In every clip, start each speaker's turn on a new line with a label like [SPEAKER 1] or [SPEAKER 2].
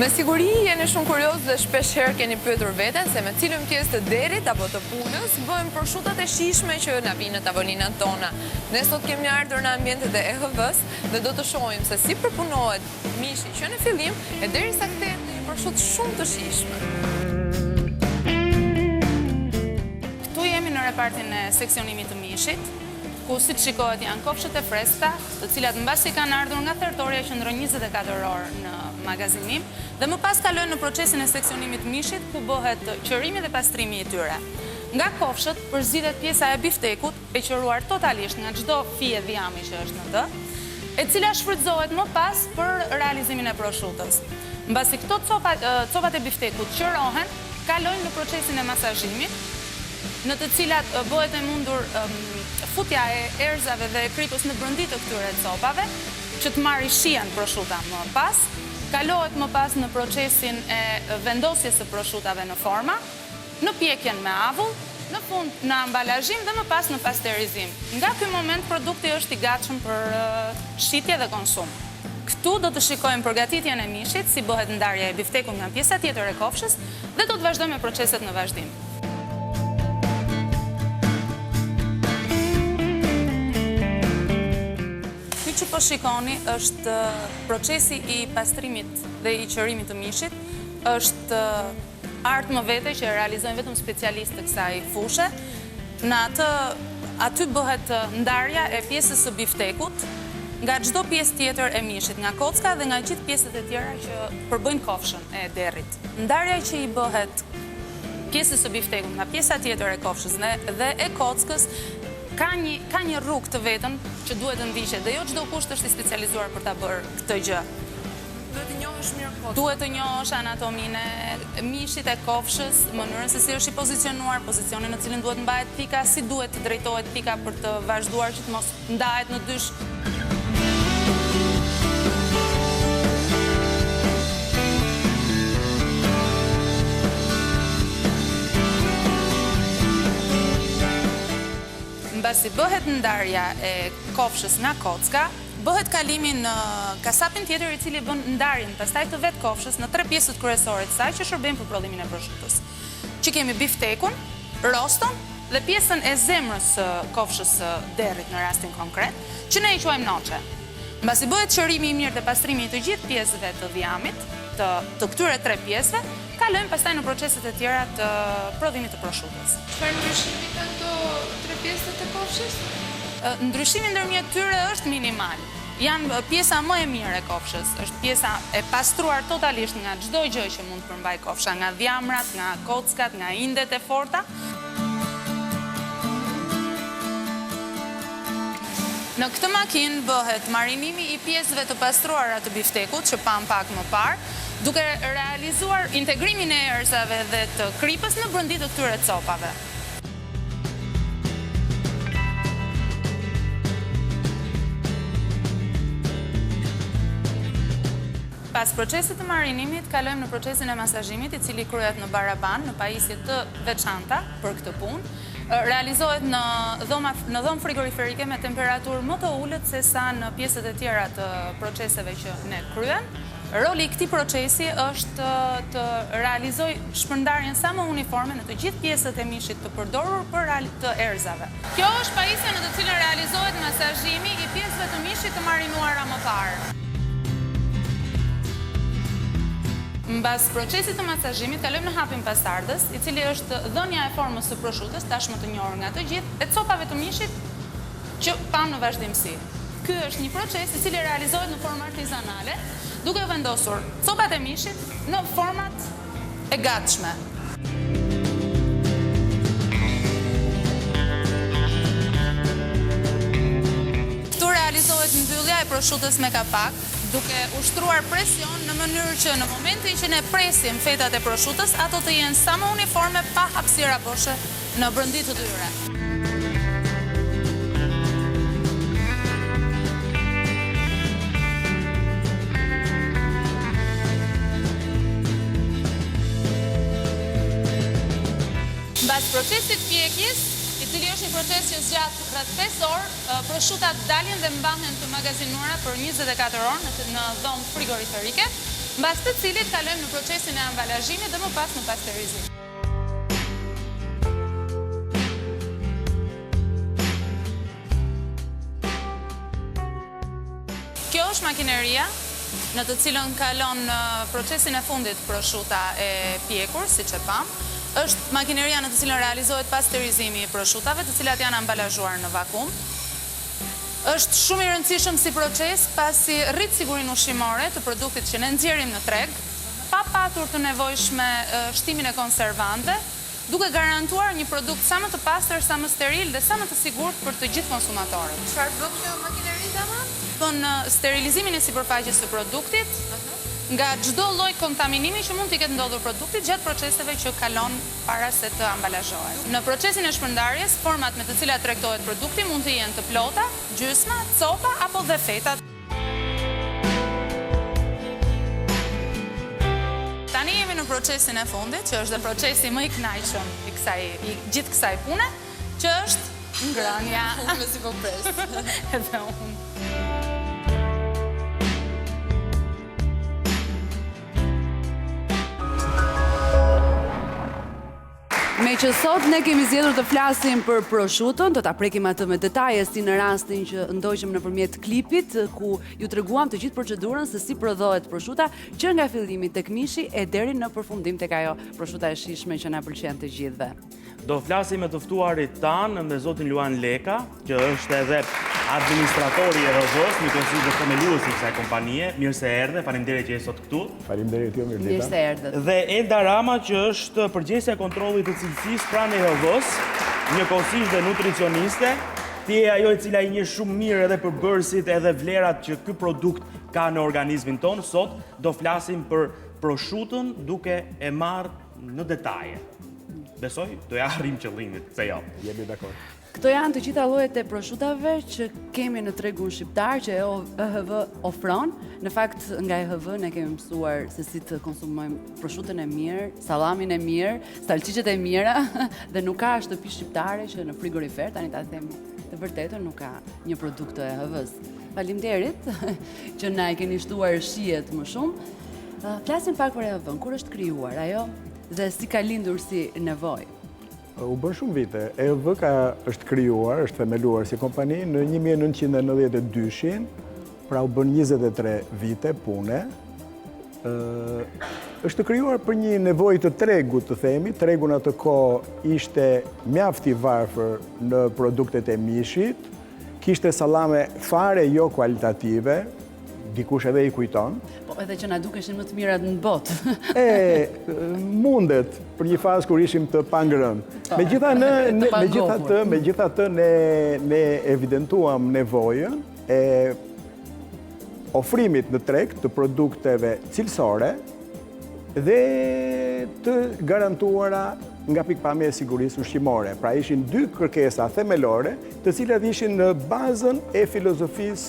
[SPEAKER 1] Me siguri jeni shumë kurioz dhe shpesh herë keni pyetur veten se me cilën pjesë të derit apo të punës bëhen proshutat e shijshme që na vinë në tavolinat tona. Ne sot kemi ardhur në ambientet e EHV-s dhe do të shohim se si përpunohet mishi që në fillim e derisa kthehet në një proshut shumë të shijshme.
[SPEAKER 2] Këtu jemi në repartin e seksionimit të mishit, ku si të shikohet janë kofshët e freskëta, të cilat mbasi kanë ardhur nga thertoria që ndron 24 orë në magazinim, dhe më pas kalojnë në procesin e seksionimit mishit, ku bëhet qërimi dhe pastrimi i tyre. Nga kofshët përzidhet pjesa e biftekut, e qëruar totalisht nga çdo fije dhjami që është në të, e cila shfrytëzohet më pas për realizimin e proshutës. Mbasi këto copat e biftekut qërohen, kalojnë në procesin e masazhimit, në të cilat bëhet e mundur futja e erëzave dhe e kripës në brëndi të këtyre copave, që të marrë shihen proshuta më pas, kalohet më pas në procesin e vendosjes së proshutave në forma, në pjekjen me avull, në fund në ambalazhim dhe më pas në pasterizim. Nga ky moment produkti është i gatshëm për shitje dhe konsum. Këtu do të shikojmë përgatitjen e mishit, si bëhet ndarja e biftekut nga pjesa tjetër e kofshës dhe do të vazhdojmë me proceset në vazhdim. Që po shikoni është procesi i pastrimit dhe i qërimit të mishit, është artë më vete që realizojnë vetëm specialistë të kësaj fushe. Në aty bëhet ndarja e pjesës së biftekut nga çdo pjesë tjetër e mishit, nga kocka dhe nga gjithë pjesët e tjera që përbëjnë kofshën e derrit. Ndarja që i bëhet pjesës së biftekut nga pjesa tjetër e kofshës dhe e kockës ka një rrugë të vetën që duhet të ndiqet dhe jo çdo kusht është i specializuar për ta bërë këtë gjë.
[SPEAKER 1] Duhet të njohësh mirë kockën.
[SPEAKER 2] Duhet të njohësh anatominë e mishit, e kofshës, mënyrën se si është i pozicionuar, pozicionin në cilin duhet mbahet pika, si duhet të drejtohet pika për të vazhduar që të mos ndahet në dysh. Mbasi bëhet ndarja e kofshës nga kocka, bëhet kalimi në kasapin tjetër i cili bën ndarjen pastaj të vetë kofshës në 3 pjesët kryesore të saj që shërbejnë për prodhimin e proshutës. Që kemi biftekun, roston dhe pjesën e zemrës së kofshës së derrit në rastin konkret, që ne i quajmë noçe. Mbasi bëhet qërimi i mirë dhe pastrimi i të gjithë pjesëve të dhjamit, të këtyre 3 pjesëve, kalojmë pastaj në proceset e tjera të prodhimit të proshutës.
[SPEAKER 1] Çfarë ndryshimi kanë këto 3 pjesët e kofshës?
[SPEAKER 2] Ndryshimi ndërmjet tyre është minimal. Janë pjesa më e mirë e kofshës, është pjesa e pastruar totalisht nga çdo gjë që mund të përmbajë kofsha, nga dhjamrat, nga kockat, nga indet e forta. Në këtë makinë bëhet marinimi i pjesëve të pastruara të biftekut, që pam pak më parë, duke realizuar integrimin e erëzave dhe të kripës në brëndi të këtyre copave. Pas procesit të marinimit, kalojmë në procesin e masazhimit, i cili kryhet në baraban, në pajisje të veçanta për këtë punë. Realizohet në dhomë frigoriferike me temperaturë më të ulët se sa në pjesët e tjera të proceseve që ne kryen. Roli i këtij procesi është të realizoj shpërndarjen sa më uniforme në të gjithë pjesët e mishit të përdorur për të erëzave. Kjo është pajisja në të cilën realizohet masazhimi i pjesëve të mishit të marinuara më parë. Mbas procesit të masazhimit, kalojmë në hapin pastardës, i cili është dhënia e formës së proshutës, tashmë të njohur nga të gjithë, e copave të mishit që pam në vazhdimsi. Ky është një proces i cili realizohet në formë artizanale, duke vendosur copat e mishit në format e gatshme. Këtu realizohet mbyllja e proshutës me kapak, duke ushtruar presion në mënyrë që në momentin që ne presim fetat e proshutës, ato të jenë sa më uniforme pa hapësira boshe në brëndi të tyre. Mbas procesit pjekjes, i cili është një proces që zgjat rreth 5 orë, proshutat dalin dhe mbahen të magazinuara për 24 orë në dhomë frigoriferike, mbas të cilit kalojmë në procesin e ambalazhimit dhe më pas në pasterizim. Kjo është makineria në të cilën kalon procesin e fundit prosciuta e pjekur, siç e pam. Është makineria në të cilën realizohet pasterizimi i prosciutave, të cilat janë ambalazhuar në vakum. Është shumë i rëndësishëm si proces pasi rrit sigurinë ushqimore të produktit që ne nxjerrim në treg, pa patur të nevojshme shtimin e konservante, duke garantuar një produkt sa më të pastër, sa më steril dhe sa më të sigurt për të gjithë konsumatorët.
[SPEAKER 1] Çfarë bën kjo makineri tamam?
[SPEAKER 2] Bën sterilizimin e sipërfaqes së produktit nga çdo lloj kontaminimi që mund të ketë ndodhur produktit gjatë proceseve që kalon para se të ambalazhohet. Në procesin e shpërndarjes, format me të cilat tregtohet produkti mund të jenë të plota, gjysma, copa apo dhe feta. Tani jemi në procesin e fundit, që është dhe procesi më i kënaqshëm i gjithë kësaj pune, që është ngrënia.
[SPEAKER 1] Me si po pres.
[SPEAKER 2] Edhe unë.
[SPEAKER 3] Me që sot ne kemi zgjedhur të flasim për prosciuton, do ta prekim atë me detaje si në rastin që ndoqëm nëpërmjet klipit ku ju treguam të gjithë procedurën se si prodhohet prosciuta që nga fillimi tek mishi e deri në përfundim tek ajo prosciuta e shijshme që na pëlqen të gjithëve.
[SPEAKER 4] Do flasim me të ftuarit tanë me zotin Luan Leka, që është edhe administratori e ROVës, një konsilë dhe themeluesi i kësaj kompanie. Mirë se erdhe, faleminderit që je sot këtu.
[SPEAKER 5] Faleminderit ju, Mirlita.
[SPEAKER 3] Mirë se erdhët.
[SPEAKER 4] Dhe Elda Rama, që është përgjegjësja e kontrollit të cilësisë pranë e ROVës, një kosisht dhe nutricioniste. Ti je ajo e cila i njeh shumë mirë edhe përbërësit edhe vlerat që ky produkt ka në organizmin tonë. Sot do flasim për prosciuton duke e marrë në detaje. Besoj, do ja arrim qëllimit, se jo.
[SPEAKER 5] Jemi dakord.
[SPEAKER 3] Këto janë të gjitha llojet e prosciutave që kemi në tregun shqiptar që EHV ofron. Në fakt, nga EHV ne kemi mësuar se si të konsumojmë prosciuton e mirë, sallamin e mirë, salcicet e mira dhe nuk ka shtëpi shqiptare që në frigorifer, tani ta themi të vërtetën, nuk ka një produkt të EHV-s. Faleminderit që na e keni shtuar shihet më shumë. Flasim pak për EHV-n, kur është krijuar ajo dhe si ka lindur si nevojë.
[SPEAKER 5] U bën shumë vite. EHV është krijuar, është themeluar si kompani në 1992-shin, pra u bën 23 vite pune. Është krijuar për një nevojë të tregut, të themi. Tregu në atë kohë ishte mjaft i varfër në produktet e mishit, kishte sallame fare jo kualitative, dikush edhe i kujton.
[SPEAKER 3] Po edhe që na dukeshin më të mirat në botë.
[SPEAKER 5] Mundet për një fazë kur ishim të pangrënë. Megjithatë ne evidentuam nevojën e ofrimit në treg të produkteve cilësore dhe të garantuara nga pikpamja e sigurisë ushqimore. Pra ishin dy kërkesa themelore, të cilat ishin në bazën e filozofisë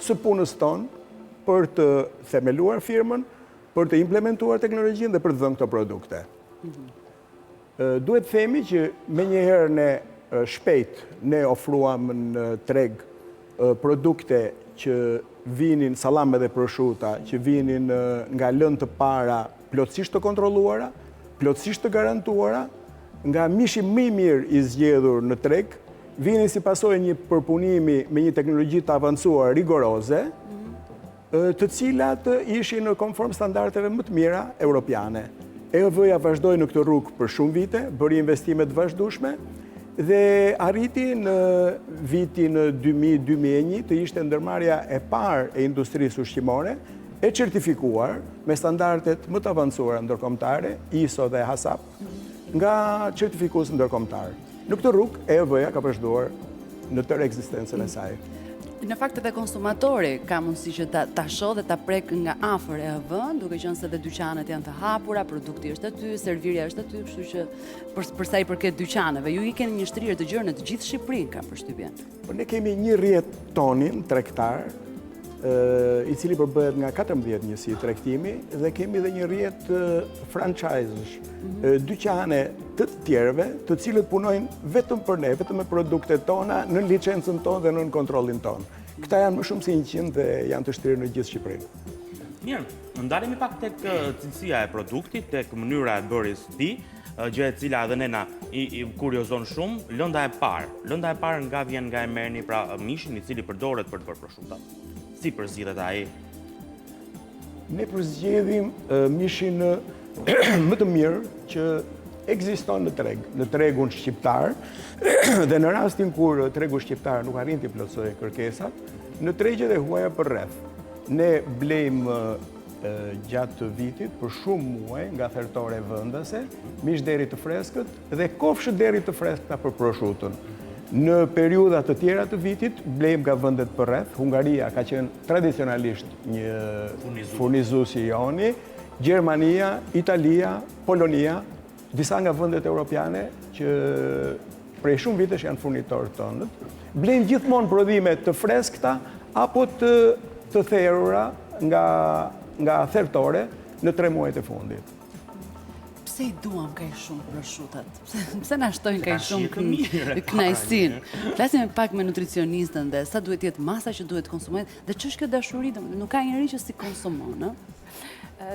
[SPEAKER 5] së punës tonë për të themeluar firmën, për të implementuar teknologjinë dhe për të dhënë këto produkte. Duhet themi që me njëherë ne shpejt ne ofruam në treg produkte që vinin sallame dhe prosciuta, që vinin nga lënë të para plotësisht të kontrolluara, plotësisht të garantuara, nga mishi më i mirë i zgjedhur në treg, vinin si pasojë një përpunimi me një teknologji të avancuar rigoroze, të cilat ishin në konform standardeve më të mira europiane. EHV-ja vazhdoi në këtë rrugë për shumë vite, bëri investime të vazhdueshme dhe arriti në vitin 2000-2001 të ishte ndërmarrja e parë e industrisë ushqimore, e certifikuar me standardet më të avancuara ndërkombëtare, ISO dhe HACCP, nga certifikues ndërkombëtar. Në këtë rrugë EHV-ja ka vazhduar në tërë ekzistencën e saj.
[SPEAKER 3] Në fakt edhe konsumatori ka mundësi që ta shoh dhe ta prek nga afër EHV-n, duke qenë se dhe dyqanet janë të hapura, produkti është aty, servirja është aty, kështu që për sa i përket dyqaneve, ju i keni një shtrirë të gjerë në të gjithë Shqipërinë, kam përshtypjen.
[SPEAKER 5] Po ne kemi një rrjet tonin tregtar, i cili përbëhet nga 14 njësi tregtimi dhe kemi dhe një rrjet franchisesh, dyqane të tjerëve, të cilët punojnë vetëm për ne, vetëm me produktet tona, në licencën tonë dhe në kontrollin tonë. Këta janë më shumë se 100 dhe janë të shtrirë në gjithë Shqipërinë.
[SPEAKER 4] Mirë, ndalemi pak tek cilësia e produktit, tek mënyra e bërjes së tij, gjë e cila edhe nena i kuriozon shumë, lënda e parë. Lënda e parë nga vjen nga e merrni pra mishin i cili përdoret për të bërë prosciutto. Si përzgjedhet ai?
[SPEAKER 5] Ne përzgjedhim mishin më të mirë që ekziston në tregun shqiptar dhe në rastin kur tregu shqiptar nuk arrin të plotësojë kërkesat, në tregjet e huaja për rreth. Ne blejmë gjatë vitit për shumë muaj nga thertore vendase, mish deri të freskët dhe kofshë deri të freskëta për prosciuton. Në periudha të tjera të vitit blejmë nga vendet për rreth. Hungaria ka qenë tradicionalisht një furnizues i joni, Gjermania, Italia, Polonia, disa nga vendet europiane që prej shumë vitesh janë furnitorë tëndët. Blejmë gjithmonë prodhime të freskëta apo të therura nga thertore në 3 muajt e fundit.
[SPEAKER 3] Pse i duam kaq shumë prosciutat? Pse na shtojnë kaq shumë kënaqësinë? Flasim pak me nutricionistën dhe sa duhet jetë masa që duhet konsumohet dhe ç'është kjo dashuri, domethënë nuk ka njerëz që si konsumon, ëh?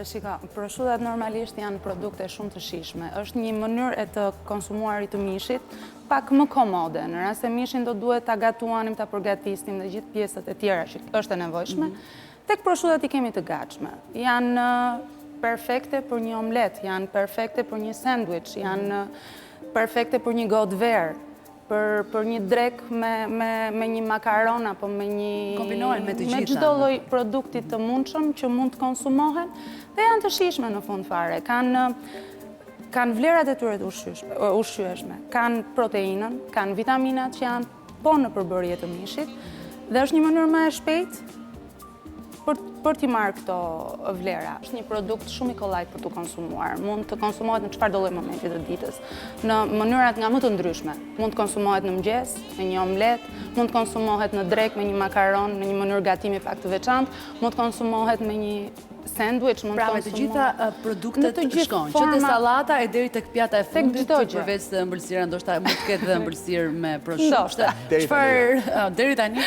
[SPEAKER 2] Shiko, prosciutat normalisht janë produkte shumë të shijshme. Është një mënyrë e të konsumuarit të mishit pak më komode. Në rast se mishin do duhet ta gatuanim, ta përgatisnim dhe gjithë pjesët e tjera që është e nevojshme, tek prosciutat i kemi të gatshme. Janë perfekte për një omlet, janë perfekte për një sandwich, janë perfekte për një godë verë, për një drek me një makaron apo me një...
[SPEAKER 3] Kombinohen me të gjitha.
[SPEAKER 2] Me çdo lloj produkti të mundshëm që mund të konsumohen dhe janë të shijshme në fund fare. Kanë vlerat e tyre të ushqyeshme, kanë proteinën, kanë vitaminat që janë po në përbërje të mishit dhe është një mënyrë më e shpejtë për t'i marrë këto vlera. Është një produkt shumë i kollajt për t'u konsumuar. Mund të konsumohet në çfarëdo lloj momenti të ditës, në mënyrat nga më të ndryshme. Mund të konsumohet në mëngjes, me një omlet, mund të konsumohet në drek me një makaron, në një mënyrë gatimi pak të veçantë, mund të konsumohet me një sandwich, mund të konsumohet...
[SPEAKER 3] Pra, me të gjitha produktet shkojnë, që te sallata e deri tek pjata e fundit, përveç të ëmbëlsira, ndoshta mund të ketë dhe ëmbëlsirë me prosciutto. Çfarë deri tani?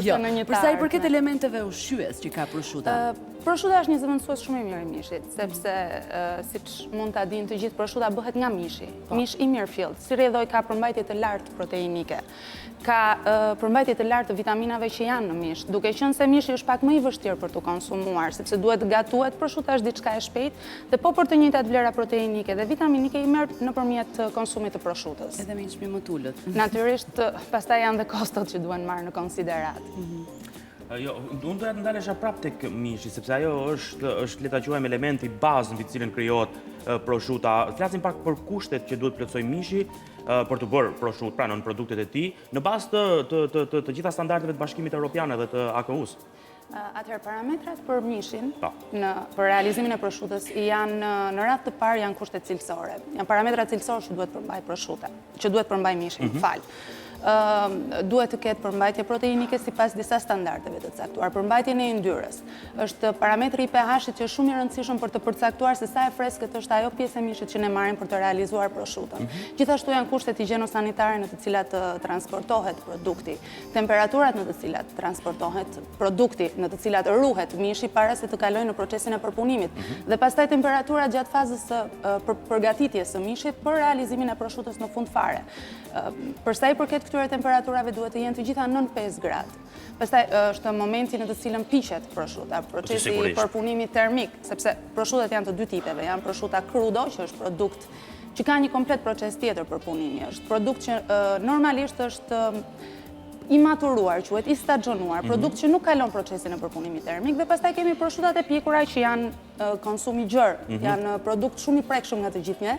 [SPEAKER 3] Jo. Për sa i përket elementeve ushqyes që ka prosciuta.
[SPEAKER 2] Prosciuta është një zëvendësues shumë i mirë i mishit, sepse siç mund ta dinë të gjithë, prosciuta bëhet nga mishi. Mish i mirëfillt. Si rrjedhoj ka përmbajtje të lartë proteinike. Ka përmbajtje të lartë të vitaminave që janë në mish, duke qenë se mishi është pak më i vështirë për të konsumuar, sepse duhet gatuhet, prosciuta është diçka e shpejtë dhe po për të njëjtat vlera proteinike dhe vitaminike i merr nëpërmjet konsumit të prosciutës.
[SPEAKER 3] Edhe me një çmim më të ulët.
[SPEAKER 2] Natyrisht, pastaj janë dhe kostot që duhen marrë në konsiderat.
[SPEAKER 4] Jo, unë doja të ndalesha prapë tek mishi, sepse ajo është le ta quajmë elementi bazë mbi cilën krijohet prosciuta. Flasim pak për kushtet që duhet plotësoj mishi për të bërë prosciutto, pra në produktet e tij, në bazë të gjitha standardeve të Bashkimit Evropian dhe të AKU-s.
[SPEAKER 2] Atëherë, parametrat për mishin, për realizimin e prosciutës, janë në radhë të parë janë kushtet cilësore. Janë parametrat cilësorë që duhet përmbaj prosciuta, që duhet përmbaj mishin, duhet të ketë përmbajtje proteinike sipas disa standardeve të caktuar. Përmbajtjen e yndyrës është parametri i pH-it që është shumë i rëndësishëm për të përcaktuar se sa e freskët është ajo pjesë e mishit që ne marrim për të realizuar prosciuton. Gjithashtu janë kushtet higjieno-sanitare në të cilat transportohet produkti, temperaturat në të cilat transportohet produkti, në të cilat ruhet mishi para se të kalojë në procesin e përpunimit, dhe pastaj temperaturat gjatë fazës së përgatitjes së mishit për realizimin e prosciutos në fund fare. Për sa i përket këtyre temperaturave duhet të jenë të gjitha nën 5 gradë. Pastaj është momenti në të cilën piqet prosciuta, procesi i përpunimit termik, sepse prosciutat janë të dy tipeve, janë prosciuta crudo, që është produkt që ka një komplet proces tjetër përpunimi, është produkt që normalisht është i maturuar, quhet i stagionuar, produkt që nuk kalon procesin e përpunimit termik, dhe pastaj kemi prosciutat e pjekura që janë konsum i gjerë, janë produkt shumë i prekshëm nga të gjithë nje,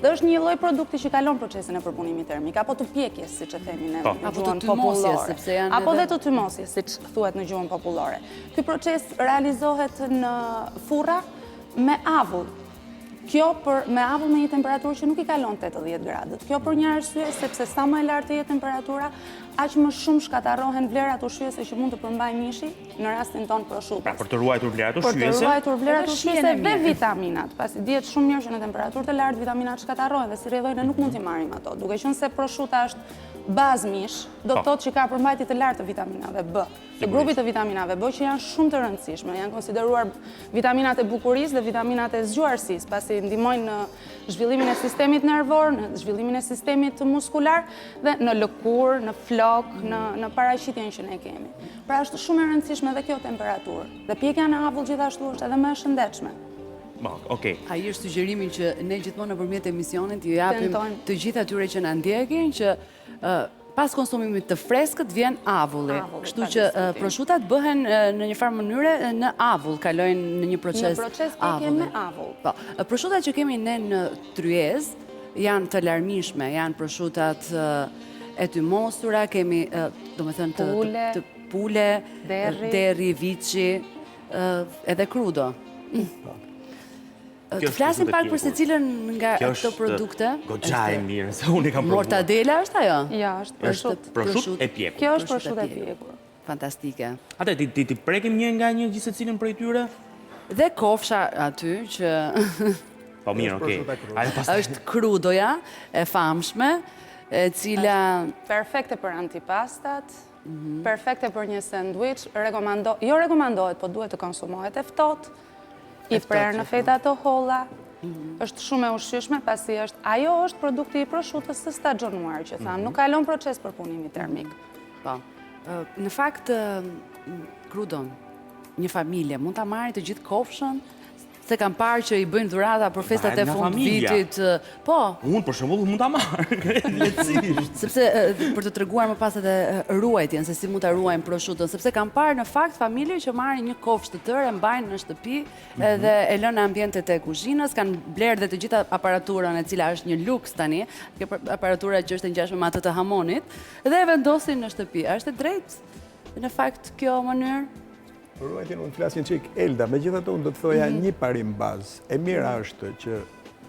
[SPEAKER 2] dhe është një lloj produkti që kalon procesin e përpunimit termik, apo të pjekjes, siç e themi ne në gjuhën popullore, apo dhe të tymosjes, siç thuhet në gjuhën popullore. Ky proces realizohet në furra me avull. Kjo me avull me një temperaturë që nuk i kalon 80 gradët. Kjo për një arsye sepse sa më e lartë jetë temperatura, aq më shumë shkatarrohen vlerat ushqyese që mund të përmbajë mishi në rastin ton prosciutës.
[SPEAKER 4] Pra për të ruajtur vlerat ushqyese.
[SPEAKER 2] Për të ruajtur vlerat ushqyese dhe vitaminat, pasi dihet shumë mirë që në temperaturë të lartë vitaminat shkatarrohen dhe si rrjedhoj ne nuk mund t'i marrim ato. Duke qenë se prosciuta është bazë mish, do të thotë që ka përmbajtje të lartë të vitaminave B, të grupit të vitaminave B që janë shumë të rëndësishme, janë konsideruar vitaminat e bukurisë dhe vitaminat e zgjuarsisë, pasi ndihmojnë në zhvillimin e sistemit nervor, në zhvillimin e sistemit muskular dhe në lëkurë, në flok, në paraqitjen që ne kemi. Pra është shumë e rëndësishme edhe kjo temperaturë. Dhe pjekja në avull gjithashtu është edhe më e shëndetshme.
[SPEAKER 4] Okej.
[SPEAKER 3] Ai është sugjerimin që ne gjithmonë nëpërmjet emisionit ju japim të gjithë atyre që na ndjekin që pas konsumimit të freskët vjen avulli. Kështu që proshutat bëhen në një farë mënyre në avull, kalojnë në një proces.
[SPEAKER 2] Në proces pjekje me avull.
[SPEAKER 3] Po, proshutat që kemi ne në tryez janë të larmishme, janë proshutat e tymosura, kemi domethënë të pule, derri, viçi, edhe crudo. Të flasim pak për secilën nga këto produkte.
[SPEAKER 4] Kjo është goxha e mirë, se unë i kam provuar.
[SPEAKER 3] Mortadela është ajo?
[SPEAKER 2] Ja, është proshutë.
[SPEAKER 4] Proshutë e pjekur.
[SPEAKER 2] Kjo është proshutë e pjekur.
[SPEAKER 3] Fantastike.
[SPEAKER 4] Atë, ti prekim një nga një gjithë secilën prej tyre?
[SPEAKER 3] Dhe kofsha aty që...
[SPEAKER 4] Po mirë, okej.
[SPEAKER 3] është crudoja e famshme, e cila...
[SPEAKER 2] Perfekte për antipastat, perfekte për një sandwich, jo rekomandohet, po duhet të konsumohet e ftohtë, i prerë në feta të holla, është shumë e ushqyeshme, pasi ajo është produkti i proshutës të stagionuar, që thamë, nuk kalon proces për punimi termik.
[SPEAKER 3] Po, në fakt, crudon, një familje, mund ta marrë të gjithë kofshën, se kam parë që i bëjnë dhurata për festat e fund vitit. Po.
[SPEAKER 4] Unë, për shembull, mund ta marr, lehtësisht.
[SPEAKER 3] Sepse për të treguar më pas edhe ruajtjen, se si mund ta ruajmë proshutën, sepse kam parë në fakt familje që marrin një kofshë të tërë, mbajnë në shtëpi dhe e lënë në ambientet e kuzhinës, kanë blerë dhe të gjitha aparaturën e cila është një luks tani, kjo aparatura që është e ngjashme me atë të hamonit, dhe e vendosin në shtëpi. A është e drejtë në fakt kjo mënyrë?
[SPEAKER 5] Për ruajtjen unë flasin qik Elda, me gjithatë unë do të thoja një parim bazë. E mira është që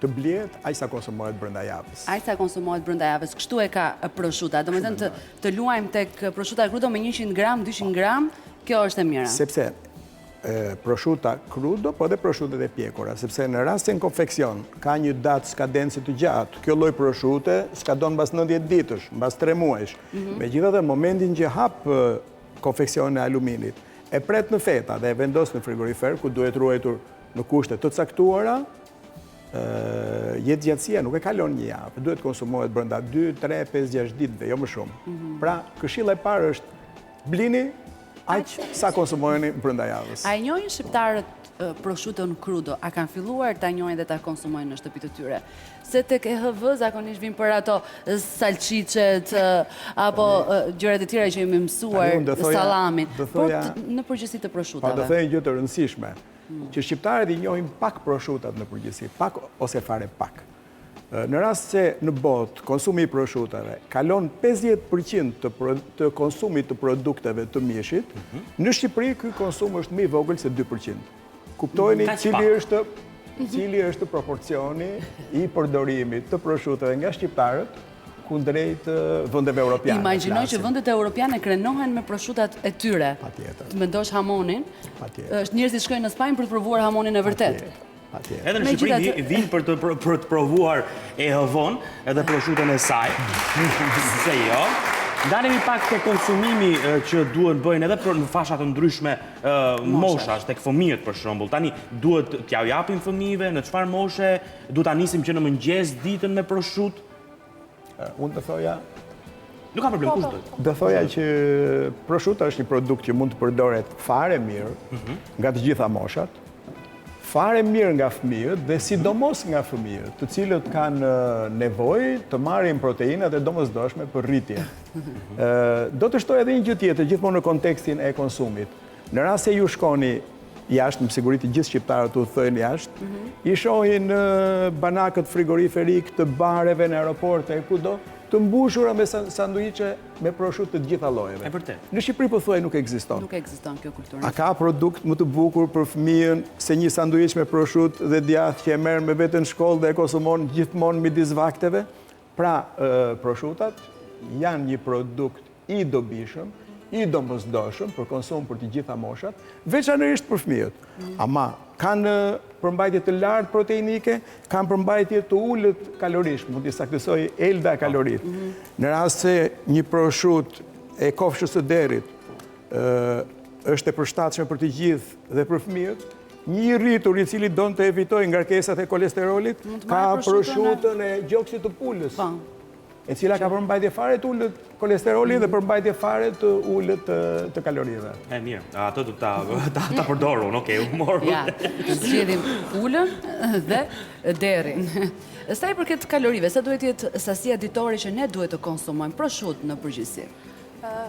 [SPEAKER 5] të blihet aq sa konsumohet brenda javës.
[SPEAKER 3] Aq sa konsumohet brenda javës. Kështu e ka proshuta. Domethënë të luajmë tek proshuta crudo me 100 gram, 200 gram, kjo është e mira.
[SPEAKER 5] Sepse proshuta crudo, po dhe proshutet e pjekura, sepse në rastin konfeksion ka një datë skadenci të gjatë. Kjo lloj proshute skadon mbas 90 ditësh, mbas 3 muajsh. Megjithatë, momentin që hap konfeksionin e aluminit, e pret në feta dhe e vendos në frigorifer, ku duhet ruajtur në kushte të caktuara, jetë gjatësia nuk e kalon një javë, duhet konsumohet brenda 2, 3, 5, 6 ditëve, jo më shumë. Pra, këshilla e parë është blini aq sa konsumojeni brenda javës.
[SPEAKER 3] A e njohin shqiptarët proshutën crudo? A kanë filluar ta njohin dhe ta konsumojnë në shtëpitë të tyre? Se tek EHV zakonisht vinë për ato salçicet apo gjërat e tjera që jemi mësuar, sallamin, por në përgjithësi të proshutave.
[SPEAKER 5] Do thënë gjë të rëndësishme, që shqiptarët i njohin pak proshutat në përgjithësi, pak ose fare pak. Në rast se në botë konsumi i proshutave kalon 50% të konsumit të produkteve të mishit, në Shqipëri ky konsum është më i vogël se 2%. Kuptojeni cili është proporcioni i përdorimit të proshutave nga shqiptarët kundrejt vendeve europiane.
[SPEAKER 3] Imagjinoj që vendet europiane krenohen me proshutat e tyre.
[SPEAKER 5] Patjetër.
[SPEAKER 3] Të mendosh hamonin, është njerëzit shkojnë në Spanjë për të provuar hamonin e vërtet.
[SPEAKER 4] Edhe në Shqipëri vinë për të provuar EHV-n edhe proshutën e saj. Se jo. Ndalemi pak te konsumimi që duhet bëjnë edhe në fasha të ndryshme moshash, tek fëmijët për shembull. Tani duhet t'ja japim fëmijëve në çfarë moshe? Duhet ta nisim që në mëngjes ditën me proshut?
[SPEAKER 5] Unë të thoja...
[SPEAKER 4] Nuk ka problem, kush do?
[SPEAKER 5] Do thoja që proshuta është një produkt që mund të përdoret fare mirë nga të gjitha moshat, fare mirë nga fëmijët dhe sidomos nga fëmijët, të cilët kanë nevojë të marrin proteinat e domosdoshme për rritje. Do të shtoj edhe një gjë tjetër, gjithmonë në kontekstin e konsumit. Në rast se ju shkoni jashtë, më siguri të gjithë shqiptarët u thënë jashtë, i shohin banakët frigoriferik të bareve në aeroporte e kudo, të mbushura me sanduiqe me proshut të gjitha llojeve.
[SPEAKER 4] E vërtet.
[SPEAKER 5] Në Shqipëri po thuaj nuk ekziston.
[SPEAKER 3] Nuk ekziston kjo kulturë.
[SPEAKER 5] A ka produkt më të bukur për fëmijën se një sanduiq me proshut dhe djathë që e merr me veten në shkollë dhe e konsumon gjithmonë midis vakteve? Pra, proshutat janë një produkt i dobishëm, i domosdoshëm për konsum për të gjitha moshat, veçanërisht për fëmijët. Ama kanë përmbajtje të lartë proteinike, kanë përmbajtje të ulët kalorish, mund t'i saktësoj elda kalorit. Në rast se një proshut e kofshës së derit është e përshtatshme për të gjithë dhe për fëmijët, një rritur i cili don të evitoj ngarkesat e kolesterolit, ka proshutën e gjoksit të pulës, e cila ka përmbajtje fare të ullët kolesteroli dhe përmbajtje fare të ullët të kalorive.
[SPEAKER 4] E mirë, ato du ta përdorun, okej, humor.
[SPEAKER 3] Ja, të zgjedhim ullën dhe derin. Sa i përket kalorive, sa duhet jetë sasia ditore që ne duhet të konsumojmë proshut në përgjithësi?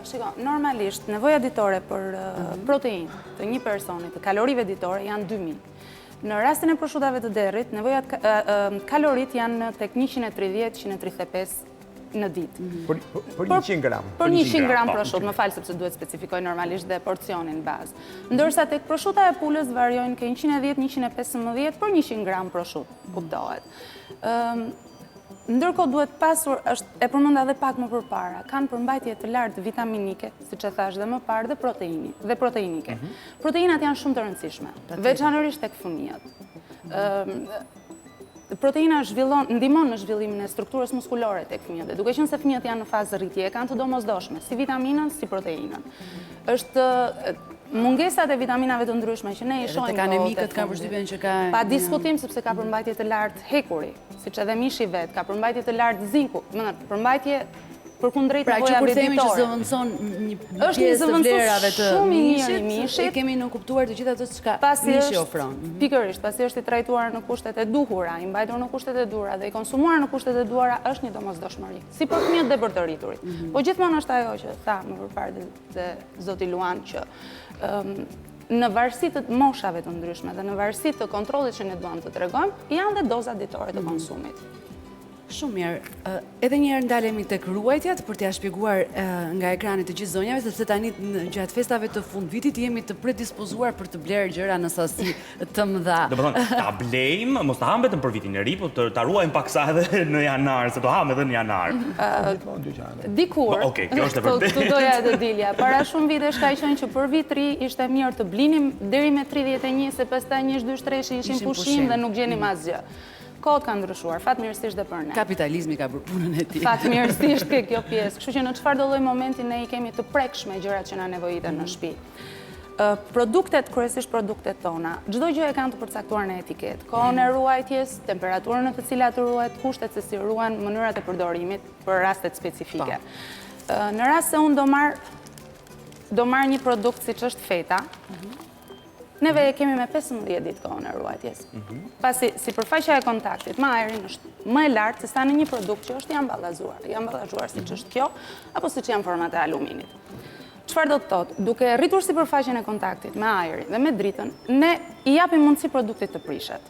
[SPEAKER 2] Shiko, normalisht, nevoja ditore për protein të një personi, të kalorive ditore, janë 2000. Në rastin e proshutave të derit, nevojat kalorit janë tek 130-135 në ditë.
[SPEAKER 5] Për 100 gram.
[SPEAKER 2] Për 100 gram proshut, më falë sepse duhet specifikoj normalisht dhe porcionin bazë. Ndërsa tek proshuta e pulës variojnë ke 110-115 për 100 gram proshut, kuptohet. Ndërkohë duhet pasur, e përmenda dhe pak më përpara, kanë përmbajtje të lartë vitaminike, siç e thash dhe më parë, dhe proteinike. Proteinat janë shumë të rëndësishme, veçanërisht tek fëmijët. Proteina ndihmon në zhvillimin e strukturës muskulore tek fëmijët, duke qenë se fëmijët janë në fazë rritje, kanë të domosdoshme, si vitaminën, si proteinën. Është mungesat e vitaminave të ndryshme që ne i shohim
[SPEAKER 3] Edhe tek anemikët kanë përshtypjen që ka
[SPEAKER 2] pa diskutim sepse ka përmbajtje të lartë hekuri, siç edhe mishi vet, ka përmbajtje të lartë zinku, përmbajtje përkundrejt nevojave ditore.
[SPEAKER 3] Pra që kur themi që zëvendëson një pjesë të vlerave të mishit, e kemi nënkuptuar të gjitha ato çka mishi ofron.
[SPEAKER 2] Pikërisht, pasi është i trajtuar në kushtet e duhura, i mbajtur në kushtet e duhura dhe i konsumuar në kushtet e duhura, është një domosdoshmëri, si për fëmijët dhe për të rriturit. Po gjithmonë është ajo që tha më përpara dhe zoti Luan që në varësi të moshave të ndryshme dhe në varësi të kontrollit që ne duam të tregojmë, janë dhe doza ditore të konsumit.
[SPEAKER 3] Shumë mirë. Edhe njëherë ndalemi tek ruajtjat për t'ia shpjeguar nga ekrani të gjithë zonjave, sepse tani gjatë festave të fundvitit jemi të predispozuar për të blerë gjëra në sasi të mëdha.
[SPEAKER 4] Domethënë, ta blejmë, mos ta ham vetëm për vitin e ri, por ta ruajmë paksa edhe në janar, se do ham edhe në janar.
[SPEAKER 2] Dikur,
[SPEAKER 4] Okej, kjo është e vërtetë.
[SPEAKER 2] Këtu doja të dilja. Para shumë vitesh ka qenë që për vit ri ishte mirë të blinim deri me 31, se pastaj 1, 2, 3 ishin pushim dhe nuk gjenim asgjë. Kohët kanë ndryshuar, fatmirësisht dhe për ne.
[SPEAKER 3] Kapitalizmi ka bërë punën e tij.
[SPEAKER 2] Fatmirësisht ke kjo pjesë. Kështu që në çfarë do lloj momenti ne i kemi të prekshme gjërat që na nevojiten në shtëpi. Produktet, kryesisht produktet tona, çdo gjë e kanë të përcaktuar në etiketë. Kohën e ruajtjes, temperaturën në të cilat ruhet, kushtet se si ruhen, mënyrat e përdorimit për rastet specifike. Në rast se unë do marr një produkt siç është feta, neve e kemi me 15 ditë kohën e ruajtjes. Pasi sipërfaqja e kontaktit me ajrin është më e lartë se sa në një produkt që është i amballazuar siç është kjo, apo siç janë format e aluminit. Çfarë do të thotë? Duke rritur sipërfaqen e kontaktit me ajrin dhe me dritën, ne i japim mundësi produktit të prishet.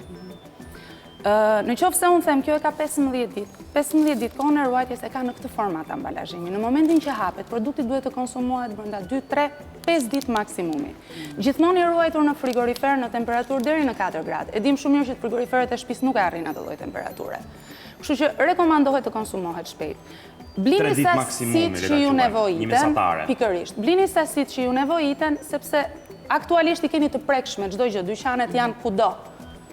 [SPEAKER 2] Në qoftë se unë them kjo e ka 15 ditë kohën e ruajtjes e ka në këtë format ambalazhimi. Në momentin që hapet, produkti duhet të konsumohet brenda 2, 3, 5 ditë maksimumi. Gjithmonë i ruajtur në frigorifer në temperaturë deri në 4 gradë. E dim shumë mirë që frigoriferet e shtëpisë nuk arrin atë lloj temperature. Kështu që rekomandohet të konsumohet shpejt. Blini sasitë që ju nevojiten, pikërisht. Blini sasitë që ju nevojiten sepse aktualisht i keni të prekshme çdo gjë, dyqanet janë kudo.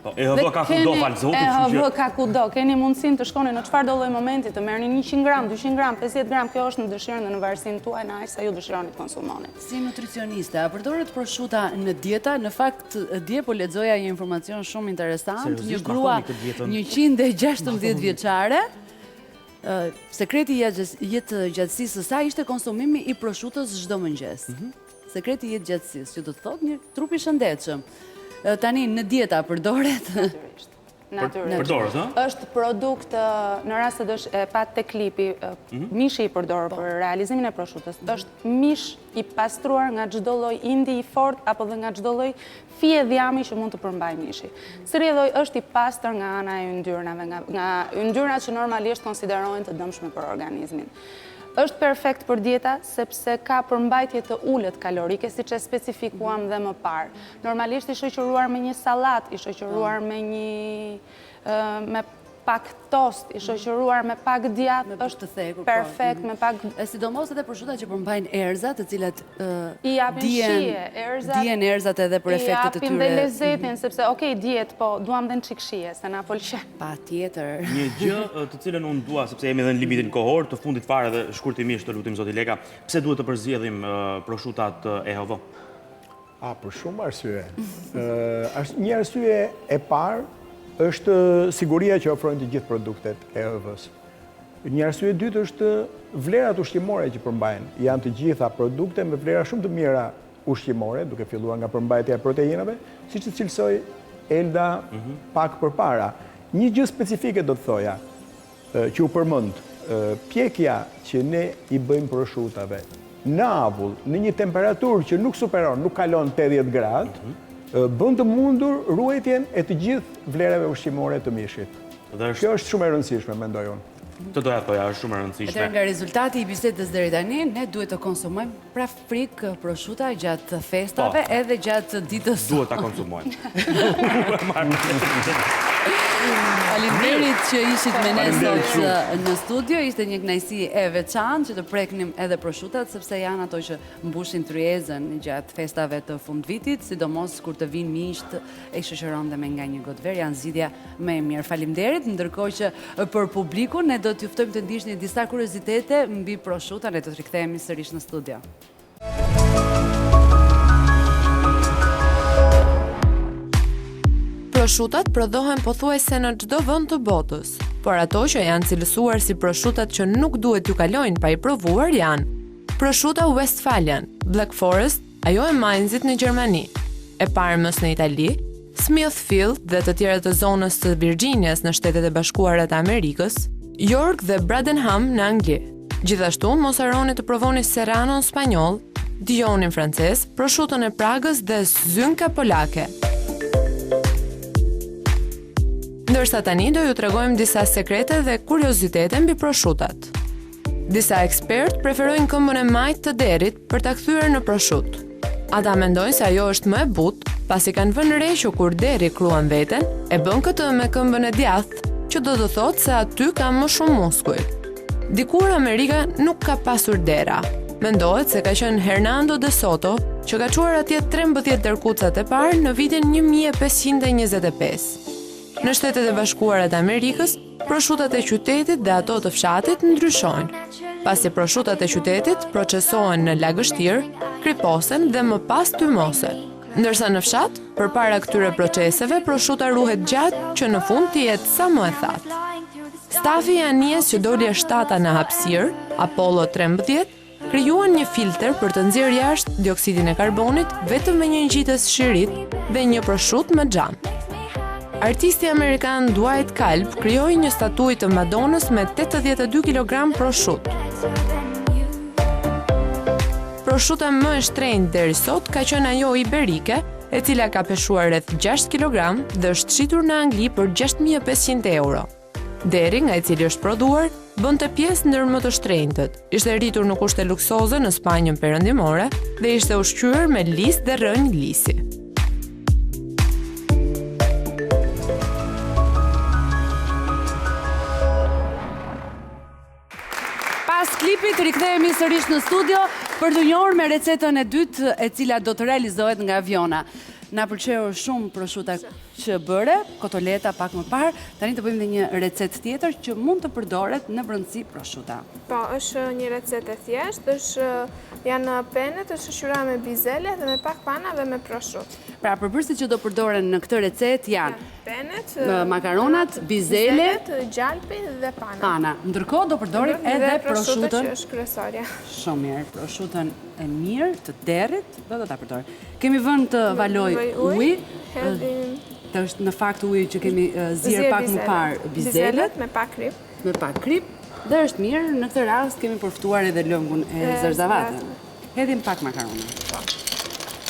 [SPEAKER 4] EHV ka kudo, falë zotit.
[SPEAKER 2] EHV ka kudo, keni mundësin të shkoni në çfarë do lloj momenti, të merrni 100 gram, 200 gram, 50 gram, kjo është në dëshirën dhe në varësinë tuaj në aq sa ju dëshironi të konsumoni.
[SPEAKER 3] Si nutricioniste, a përdoret proshuta në dieta? Në fakt, dje po lexoja një informacion shumë interesant, një grua 116 vjeçare, sekreti i jetë gjatësisë së saj ishte konsumimi i proshutës çdo mëngjes. Sekreti i jetë gjatësisë, që do të thotë një trup i shëndetshëm. Tani në dieta përdoret?
[SPEAKER 2] Natyrisht.
[SPEAKER 4] Përdoret, ë?
[SPEAKER 2] Është produkt, në rast se do e pat te klipi, mishi i përdorur për realizimin e proshutës, është mish i pastruar nga çdo lloj indi i fortë apo dhe nga çdo lloj fije dhjami që mund të përmbajë mishi. Si rrjedhoj është i pastër nga ana e yndyrnave, nga yndyrnat që normalisht konsiderohen të dëmshme për organizmin. Është perfekt për dieta sepse ka përmbajtje të ulët kalorike, siç e specifikuam dhe më parë. Normalisht i shoqëruar me një sallat, i shoqëruar me pak tost, I shoqëruar me pak djath,
[SPEAKER 3] është të thekur.
[SPEAKER 2] perfekt, me pak...
[SPEAKER 3] Sidomos edhe prosciuttat që përmbajnë erza, të cilat
[SPEAKER 2] I japin shije, erzat...
[SPEAKER 3] Dijen erzat edhe për efektet e tyre.
[SPEAKER 2] I japin dhe lezetin, sepse, okej, diet, po duam dhe në qik shije, se na pëlqen.
[SPEAKER 3] Patjetër.
[SPEAKER 4] Një gjë të cilën unë dua, sepse jemi edhe në limitin kohor, të fundit fare dhe shkurtimisht të lutim zoti Leka, pse duhet të përzgjedhim prosciutat EHV?
[SPEAKER 5] Për shumë arsye. Një arsye e parë është siguria që ofrojnë të gjithë produktet EHV-s. Një arsye e dytë është vlerat ushqimore që përmbajnë. Janë të gjitha produkte me vlera shumë të mira ushqimore, duke filluar nga përmbajtja e proteinave, siç e cilësoi Elda pak përpara. Një gjë specifike do të thoja, që u përmend, pjekja që ne I bëjmë prosciutave në avull, në një temperaturë që nuk superon, nuk kalon 80 gradë, bën të mundur ruajtjen e të gjithë vlerave ushqimore të mishit. Kjo është shumë e rëndësishme, mendoj unë.
[SPEAKER 4] Të doja thoja, është shumë e rëndësishme.
[SPEAKER 3] Atëherë nga rezultati I bisedës deri tani, ne duhet të konsumojmë pra frik prosciuta gjatë festave edhe gjatë ditës.
[SPEAKER 4] Duhet ta konsumojmë.
[SPEAKER 3] Faleminderit që ishit me ne sot në studio. Ishte një kënaqësi e veçantë që të preknim edhe prosciutat, sepse janë ato që mbushin tryezën gjatë festave të fundvitit, sidomos kur të vinë miqt e shoqëron dhe me nga një gotë verë, janë zgjidhja më e mirë. Faleminderit, ndërkohë që për publikun ne do t'ju ftojmë të ndiqni disa kuriozitete mbi prosciuta, ne do të rikthehemi sërish në studio.
[SPEAKER 1] Prosciutat prodhohen pothuajse në çdo vend të botës, por ato që janë cilësuar si prosciutat që nuk duhet t'ju kalojnë pa I provuar janë prosciuta Westfalian, Black Forest, ajo e Mainzit në Gjermani, e Parmës në Itali, Smithfield dhe të tjera të zonës së Virginias në Shtetet e Bashkuara të Amerikës, York dhe Bradenham në Angli. Gjithashtu, mos harroni të provoni Serrano në spanjoll, Dionin francez, prosciuton e Pragës dhe Zynka polake. Ndërsa tani do ju tregojmë disa sekrete dhe kuriozitete mbi prosciutat. Disa ekspert preferojnë këmbën e majtë të derit për ta kthyer në prosciut. Ata mendojnë se ajo është më e butë, pasi kanë vënë re që kur deri kruan veten, e bën këtë me këmbën e djathtë, që do të thotë se aty ka më shumë muskuj. Dikur Amerika nuk ka pasur dera. Mendohet se ka qenë Hernando de Soto që ka çuar atje 13 derkucat e parë në vitin 1525. Në Shtetet e Bashkuara të Amerikës, prosciutat e qytetit dhe ato të fshatit ndryshojnë. Pasi prosciutat e qytetit procesohen në lagështirë, kriposen dhe më pas tymosen. Ndërsa në fshat, përpara këtyre proceseve, prosciuta ruhet gjatë që në fund të jetë sa më e thatë. Stafi I anijes që doli e shtata në hapësirë, Apollo 13, krijuan një filtr për të nxjerrë jashtë dioksidin e karbonit vetëm me një ngjitës shirit dhe një prosciut me xham. Artisti amerikan Dwight Kalb krijoi një statuj të Madonës me 82 kg prosciut. Prosciuta më e shtrenjtë deri sot ka qenë ajo iberike, e cila ka peshuar rreth 6 kg dhe është shitur në Angli për 6500 euro. Deri nga I cili është prodhuar, bënte pjesë ndër më të shtrenjtët. Ishte rritur në kushte luksoze në Spanjën perëndimore dhe ishte ushqyer me lis dhe rënjë lisi.
[SPEAKER 3] Klipit rikthehemi sërish në studio për të njohur me recetën e dytë e cila do të realizohet nga Viona. Na pëlqeu shumë prosciuta që bëre, kotoleta pak më parë, tani të bëjmë dhe një recetë tjetër që mund të përdoret në brendësi prosciuta.
[SPEAKER 6] Po, është një recetë e thjeshtë, janë pene të shoqëruara me bizele dhe me pak pana dhe me prosciut.
[SPEAKER 3] Pra, përbërësit që do përdoren në këtë recetë janë
[SPEAKER 6] penet,
[SPEAKER 3] makaronat, bizelet,
[SPEAKER 6] gjalpi dhe pana.
[SPEAKER 3] Pana. Ndërkohë do përdorim edhe prosciutën
[SPEAKER 6] që është kryesorja.
[SPEAKER 3] Shumë mirë, prosciutën e mirë të derrit do ta përdorim. Kemi vënë të valoj ujë. Është në fakt uji që kemi zier pak më parë bizelet
[SPEAKER 6] me pak krip.
[SPEAKER 3] Me pak krip. Dhe është mirë, në këtë rast kemi përftuar edhe lëngun e zërzavatën. Hedhim pak makarona.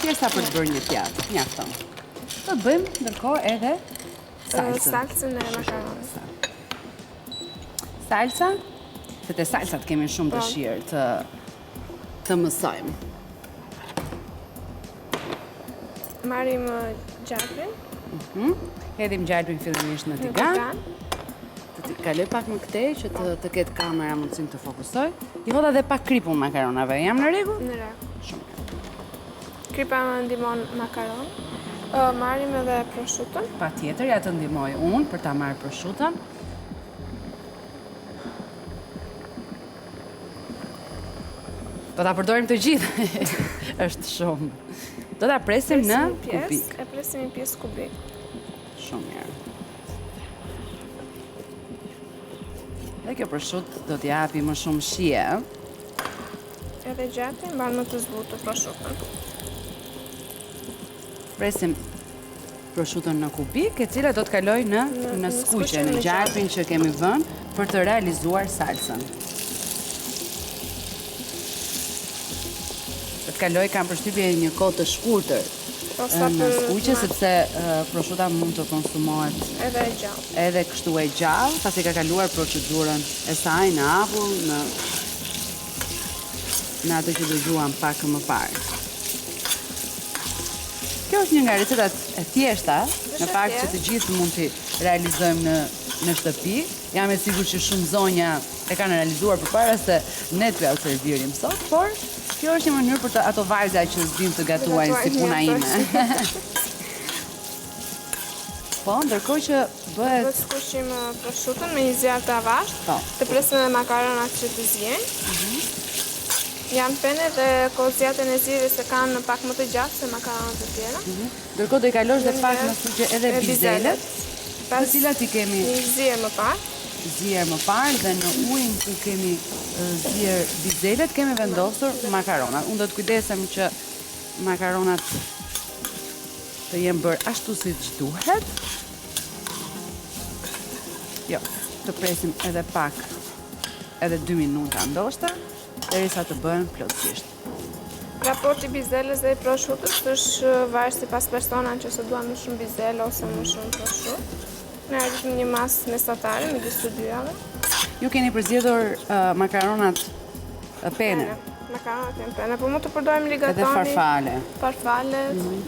[SPEAKER 3] Thjeshta për të bërë një pjatë, mjafton. Do të bëjmë ndërkohë edhe
[SPEAKER 6] salsën e makaronës.
[SPEAKER 3] Salsa, se te salsat kemi shumë dëshirë të mësojmë.
[SPEAKER 6] Marrim gjalpin.
[SPEAKER 3] Hedhim gjalpin fillimisht në tigan. të kaloj pak më këtej që të ketë kamera mundësin të fokusoj. I hodha dhe pak kripun makaronave. Jam në rregull?
[SPEAKER 6] Në rregull.
[SPEAKER 3] Shumë.
[SPEAKER 6] Kripa më ndihmon makaron. Marrim edhe prosciuton.
[SPEAKER 3] Patjetër, ja të ndihmoj unë për ta marrë prosciuton. Do ta përdorim të gjithë. Është shumë. Do ta presim në kubik.
[SPEAKER 6] E presim një pjesë kubik.
[SPEAKER 3] Shumë mirë. Dhe kjo prosciutto do t'japi më shumë shije.
[SPEAKER 6] Edhe gjatë mban më të zbutur prosciuton.
[SPEAKER 3] Presim prosciuton në kubik, e cila do të kaloj në skuqe, në gjapin që kemi vënë për të realizuar salsën. Do të kaloj, kam përshtypje një kohë të shkurtër në skuqe, sepse prosciuta mund të konsumohet
[SPEAKER 6] edhe e gjallë.
[SPEAKER 3] Edhe kështu e gjallë, pasi ka kaluar procedurën e saj në avull, në atë që dëgjuam pak më parë. Kjo është një nga recetat e thjeshta, në fakt që të gjithë mund t'i realizojmë në shtëpi. Jam e sigurt që shumë zonja e kanë realizuar përpara se ne t'ja u servirim sot, por kjo është një mënyrë për ato vajza që s'din të gatuajnë si puna ime. Po, ndërkohë që bëhet...
[SPEAKER 6] Do të skuqim prosciuton me një zjarr të avashtë, të presim edhe makaronat që të zjenë. Janë pene dhe kozjatën e zirës se kanë pak më të gjatë se makaronat të tjera.
[SPEAKER 3] Ndërkohë do i kalosh dhe pak në skuqe edhe bizelet, të cilat i kemi
[SPEAKER 6] një zirë më parë.
[SPEAKER 3] Zjerë më parë dhe në ujin ku kemi zjerë bizelet, kemi vendosur makaronat. Unë do të kujdesem që makaronat të jenë bërë ashtu si që duhet. Jo, të presim edhe pak, edhe 2 minuta ndoshta, derisa të bëhen plotësisht.
[SPEAKER 6] Raporti bizeles dhe i prosciutës është varet sipas personave që se duan më shumë bizele ose më shumë prosciutto. Ne arritëm një masë mesatare midis të dyjave.
[SPEAKER 3] Ju keni përzgjedhur makaronat pene.
[SPEAKER 6] Makaronat janë pene, po mund të përdorim rigatoni.
[SPEAKER 3] Edhe farfale.
[SPEAKER 6] Farfale.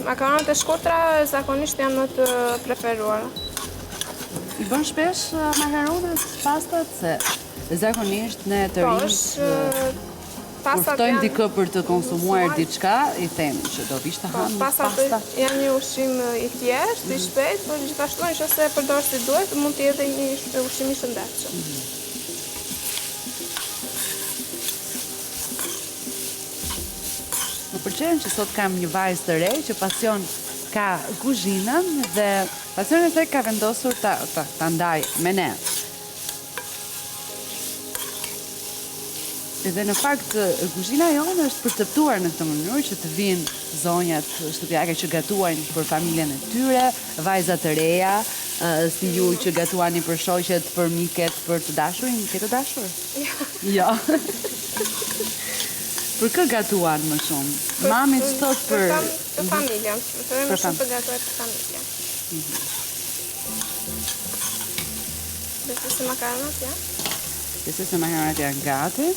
[SPEAKER 6] Makaronat e shkurtra zakonisht janë më të preferuara.
[SPEAKER 3] I bën shpesh makaronat, pastat, se zakonisht ne të rinjt kur ftojmë dikë për të konsumuar diçka, i themi që do vish të hanë pasta.
[SPEAKER 6] Pastat janë një ushqim i thjeshtë, i shpejt, por gjithashtu nëse e përdor si duhet, mund të jetë një ushqim i shëndetshëm.
[SPEAKER 3] Më pëlqen që sot kam një vajzë të re që pasion ka kuzhinën dhe pasionin e saj ka vendosur ta ndaj me ne. Dhe në fakt, kuzhina jonë është përceptuar në këtë mënyrë që të vinë zonjat shtëpiake që gatuajnë për familjen e tyre, vajzat të reja, si ju që gatuani për shoqet, për miket, për të dashurin, ke të dashur? Jo. Për kë gatuan më shumë? Mami që thot për...
[SPEAKER 6] Për familjen, preferoj më shumë të gatuaj për familjen. Besoj se makaronat janë?
[SPEAKER 3] Besoj se makaronat janë gati.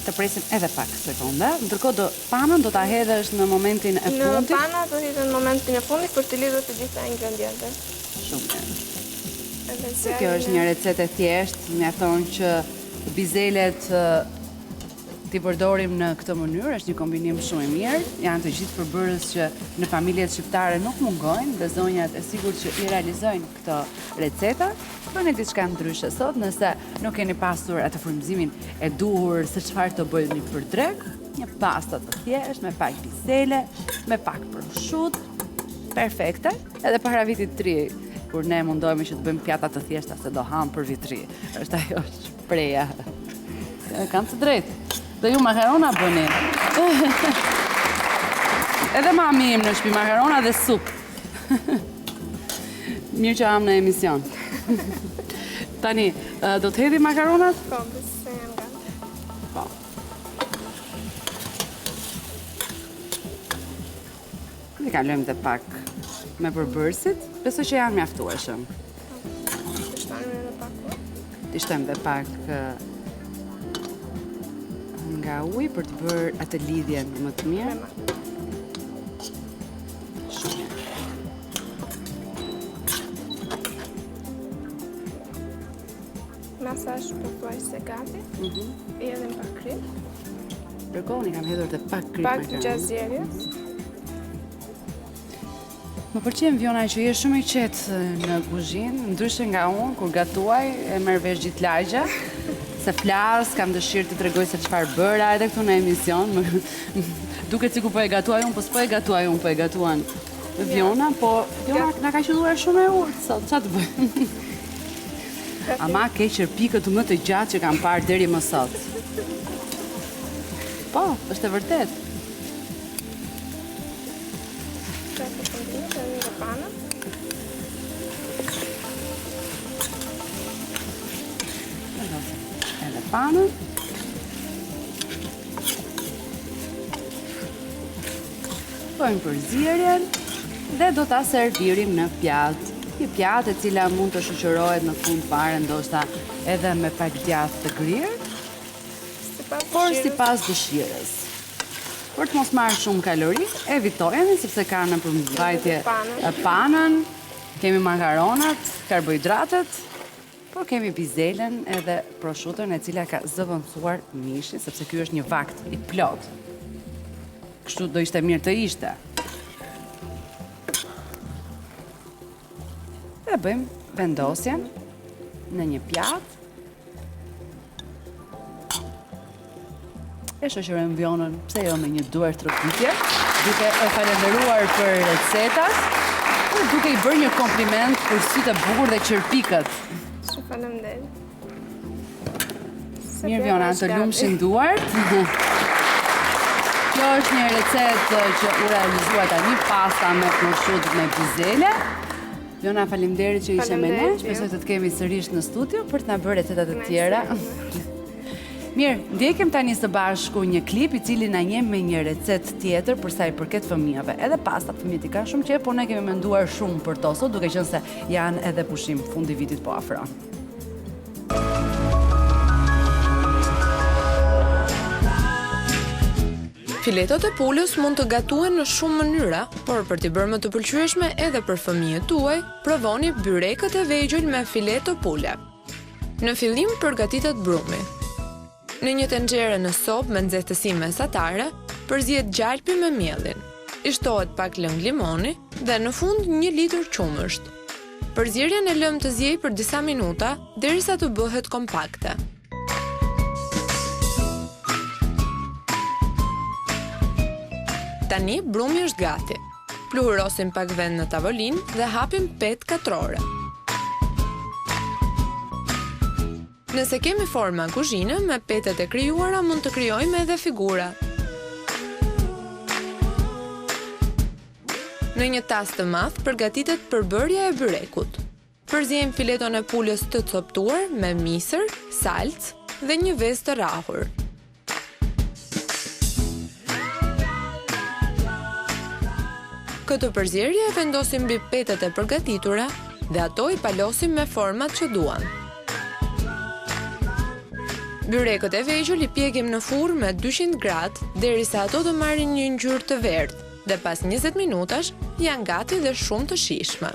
[SPEAKER 3] Të presim edhe pak sekonda. Ndërkohë panën do ta hedhësh në momentin e fundit.
[SPEAKER 6] Në pana do hedhën në momentin e fundit për të lidhur të gjitha ingredientet.
[SPEAKER 3] Shumë mirë. Kjo është një recetë e thjeshtë, mjafton që bizelet t'i përdorim në këtë mënyrë, është një kombinim shumë i mirë. Janë të gjithë përbërës që në familjet shqiptare nuk mungojnë, dhe zonjat e sigurt që i realizojnë këto receta. Bëni diçka ndryshe sot, nëse nuk keni pasur atë frymëzimin e duhur se çfarë të bëni për drek, një pasta të thjeshtë me pak bizele, me pak prosciutto, perfekte. Edhe para vitit të ri, kur ne mundohemi që të bëjmë pjata të thjeshta se do ham për vit të ri, është ajo shpreha. Kam të drejtë. Dhe ju makarona bëni. Edhe mami im në shtëpi makarona dhe supë. Mirë që am në emision. Tani, do të hedhi makaronat?
[SPEAKER 6] Po, besoj janë gati.
[SPEAKER 3] Po. Ne kalojmë dhe pak me përbërësit. Besoj që janë mjaftueshëm.
[SPEAKER 6] Të shtonim edhe pak.
[SPEAKER 3] Të shtojmë dhe pak nga uji për të bërë atë lidhjen më të mirë.
[SPEAKER 6] masazh pothuajse gati. I edhe pak krip.
[SPEAKER 3] Dërkohë kam hedhur të pak krip
[SPEAKER 6] Pak
[SPEAKER 3] makaronë.
[SPEAKER 6] gjatë zgjedhjes.
[SPEAKER 3] Më pëlqen Viona që je shumë i qetë në kuzhinë, ndryshe nga unë, kur gatuaj, e merr vesh gjithë lagja, se flas, kam dëshirë të tregoj se çfarë bëra edhe këtu në emision. Duket sikur po e gatuaj unë, po s'po e gatuaj unë, po e gatuan Viona, po Viona na ka qelluar shumë e urtë sot, çfarë të bëjmë? Ama ke qërpikët më të gjatë që kam parë deri më sot. Po, është e vërtet. Edhe panën. Bëjmë përzierjen dhe do ta servirim në pjatë. Një pjatë e cila mund të shoqërohet në fund fare ndoshta edhe me pak djathë të grirë, por sipas dëshirës. Për të mos marrë shumë kalori, evitojeni sepse ka në përmbajtje panën, kemi makaronat, karbohidratet, por kemi bizelen edhe proshutën e cila ka zëvendësuar mishin, sepse ky është një vakt i plot. Kështu do ishte mirë të ishte. Dhe bëjmë vendosjen në një pjatë. E shoqërojmë Vionën, pse jo me një duar tropitje, duke e falenderuar për recetat, por duke i bërë një kompliment për sytë e bukur dhe qërpikët.
[SPEAKER 6] Shumë faleminderit.
[SPEAKER 3] Mirë Viona, të lumshin duart. Kjo është një recetë që u realizua tani, pasta me prosciutto me bizele. Viona, faleminderit që ishe me ne, shpresoj të të kemi sërish në studio për të na bërë recetat të tjera. Mirë, ndjekim tani së bashku një klip i cili na njeh me një recetë tjetër për sa i përket fëmijëve. Edhe pastat fëmijët i kanë shumë qejf, por ne kemi menduar shumë për to sot, duke qenë se janë edhe pushim fundi vitit po afron.
[SPEAKER 1] Filetot e pulës mund të gatuhen në shumë mënyra, por për t'i bërë më të pëlqyeshme edhe për fëmijët tuaj, provoni byrekët e vegjël me fileto pule. Në fillim përgatitet brumi. Në një tenxhere në sopë me nxehtësi mesatare, përzihet gjalpi me miellin. I shtohet pak lëng limoni dhe në fund 1 litër qumësht. Përzierjen e lëm të zjej për disa minuta derisa të bëhet kompakte. Tani brumi është gati. Pluhurosim pak vend në tavolinë dhe hapim petë katrore. Nëse kemi forma kuzhine, me petet e krijuara mund të krijojmë edhe figura. Në një tas të madh përgatitet përbërja e byrekut. Përziejmë fileton e pulës të coptuar me misër, salcë dhe një vezë të rrahur. Këtë përzierje e vendosim mbi petet e përgatitura dhe ato i palosim me format që duam. Byrekët e vegjël i pjekim në furrë me 200 gradë derisa ato të marrin një ngjyrë të verdhë dhe pas 20 minutash janë gati dhe shumë të shijshme.